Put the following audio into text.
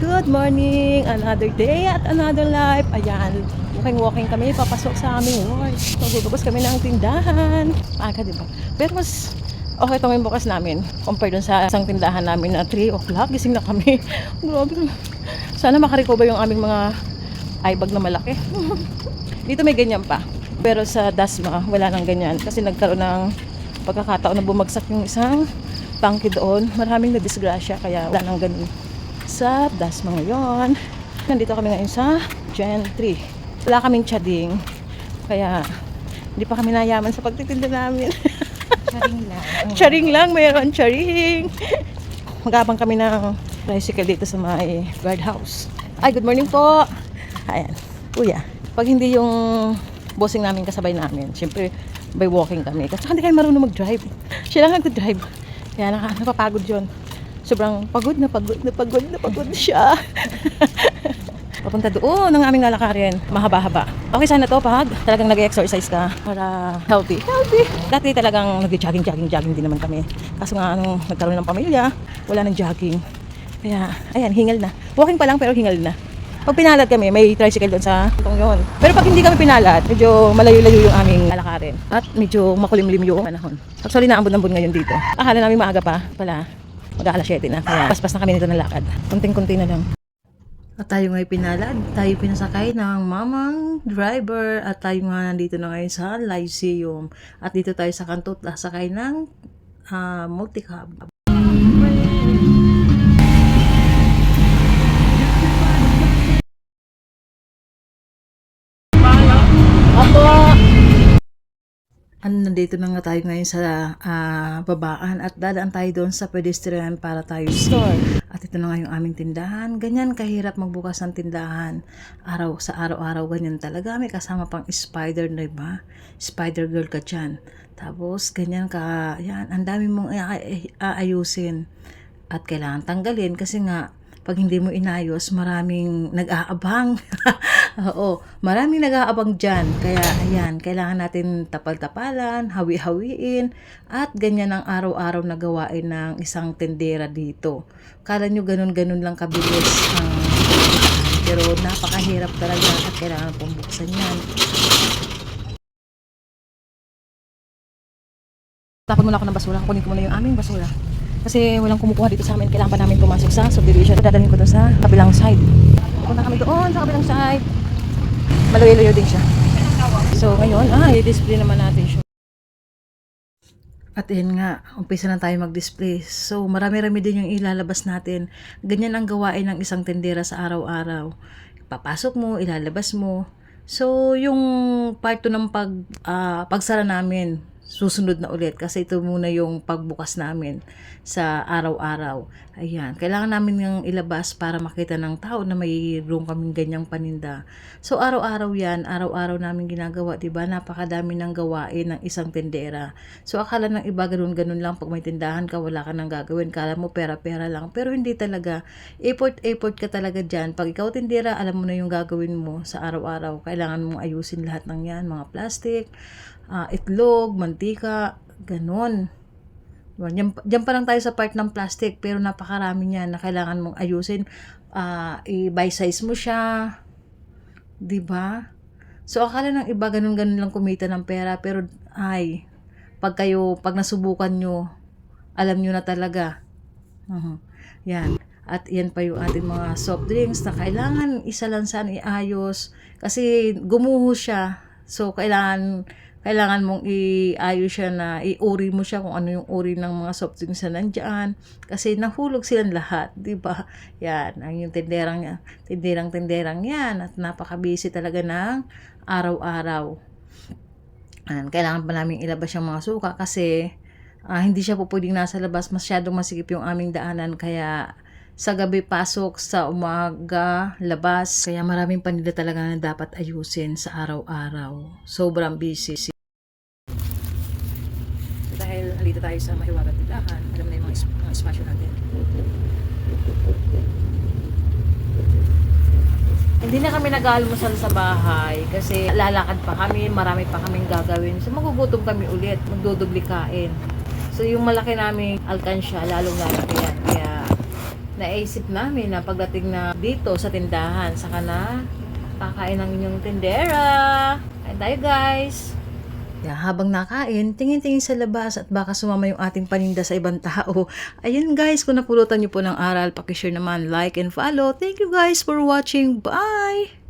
Good morning! Another day at another life. Ayan, walking kami, papasok sa aming work. Magbubukas kami ng tindahan. Aga, diba? Pero mas okay ito ngayon bukas namin. Compared dun sa isang tindahan namin na 3 o'clock, gising na kami. Grabe. Sana makarecover yung aming mga eye bag na malaki. Dito may ganyan pa. Pero sa Dasma, wala nang ganyan. Kasi nagkaroon ng pagkakataon na bumagsak yung isang tangke doon. Maraming nadisgrasya, kaya wala nang ganun sa Dasma ngayon. Nandito kami ngayon sa Gen 3. Wala kaming tsading, kaya hindi pa kami nayaman sa pagtitinda namin. Charing lang. Charing lang, mayroon charing. Magabang kami ng tricycle dito sa may guardhouse. Ay, good morning po. Ayan, kuya. Pag hindi yung bossing namin kasabay namin, syempre by walking kami. Kasi hindi kayo marunong mag-drive. Siya lang nag-drive. Kaya napapagod yun. Sobrang pagod siya. Papunta doon ang aming lalakarin. Mahaba-haba. Okay sana to pag talagang nag-exercise ka para healthy. Dati talagang nag-jogging din naman kami. Kaso nga nagkaroon ng pamilya, wala nang jogging. Kaya, ayan, hingal na. Walking pa lang pero hingal na. Pag pinalad kami, may tricycle doon sa tong yun. Pero pag hindi kami pinalad, medyo malayo-layo yung aming lalakarin. At medyo makulimlim yung panahon. Actually, naambon-ambon ngayon dito. Akala namin maaga pa pala. Mag-aalas 7 na. Kaya paspas na kami nito ng lakad. Kunting-kunti na lang. At tayo nga'y pinalad. Tayo pinasakay ng mamang driver. At tayo nga nandito na ngayon sa Lyceum. At dito tayo sa kanto sakay ng multicab. Nandito na nga tayo ngayon sa babaan at dadaan tayo doon sa pedestrian para tayo store. At ito na nga yung aming tindahan. Ganyan kahirap magbukas ng tindahan. Sa araw-araw ganyan talaga. May kasama pang spider, diba? Spider girl ka dyan. Tapos ganyan ka, yan, ang dami mong aayusin. At kailangan tanggalin kasi nga pag hindi mo inayos, maraming nag-aabang. Oo, maraming nag-aabang dyan. Kaya, ayan, kailangan natin tapal-tapalan, hawi-hawiin, at ganyan ang araw-araw na gawain ng isang tendera dito. Kala nyo ganun-ganun lang kabilis ang pero napakahirap talaga at kailangan pong buksan yan. Tapon muna ako ng basura. Kunin ko muna yung aming basura. Kasi walang kumukuha dito sa amin. Kailangan pa namin pumasok sa subdivision. Dadalhin ko doon sa kabilang side. Pupunta kami doon sa kabilang side. Malayo-layo din siya. So ngayon, i-display naman natin siya. At yun nga, umpisa na tayo mag-display. So marami-rami din yung ilalabas natin. Ganyan ang gawain ng isang tendera sa araw-araw. Papasok mo, ilalabas mo. So yung part 2 ng pagsara namin, susunod na ulit kasi ito muna yung pagbukas namin sa araw-araw. Ayan, kailangan namin yung ilabas para makita ng tao na mayroon kaming ganyang paninda. So araw-araw yan, araw-araw namin ginagawa, diba? Napakadami ng gawain ng isang tendera. So akala ng iba ganun-ganun lang, pag may tindahan ka, wala ka nang gagawin, kala mo pera-pera lang, pero hindi talaga. Effort ka talaga dyan. Pag ikaw tendera, alam mo na yung gagawin mo sa araw-araw. Kailangan mong ayusin lahat ng yan, mga plastic, itlog, mantika, ganun. Diyan pa lang tayo sa part ng plastic, pero napakarami niyan na kailangan mong ayusin. I-by size mo siya, diba? So akala ng iba ganun-ganun lang kumita ng pera, pero pag nasubukan nyo, alam nyo na talaga. Yan. At yan pa yung ating mga soft drinks na kailangan isalansan, iayos, kasi gumuho siya. So kailangan mong iayos siya, na iuri mo siya kung ano yung uri ng mga soft drinks na nandyan. Kasi nahulog silang lahat, di ba? Yan, ang yung tenderang yan. At napaka-busy talaga ng araw-araw. Kailangan pa namin ilabas yung mga suka kasi hindi siya po pwedeng nasa labas. Masyadong masikip yung aming daanan. Kaya sa gabi pasok, sa umaga labas. Kaya maraming paninda talaga na dapat ayusin sa araw-araw. Sobrang busy. Dahil halita tayo sa mahiwagang tindahan, alam na yung mga espasyo natin. Hindi na kami nag-almusal sa bahay kasi lalakad pa kami, marami pa kaming gagawin. So magugutom kami ulit, magdudubli kain. So yung malaki naming alkansya, lalong lalaki yan. Kaya naisip namin na pagdating na dito sa tindahan, saka na kakain ng inyong tindera. Kain tayo guys! Yeah, habang nakain, tingin-tingin sa labas at baka sumama yung ating paninda sa ibang tao. Ayun guys, kung napulutan nyo po ng aral, pakishare naman, like and follow. Thank you guys for watching. Bye!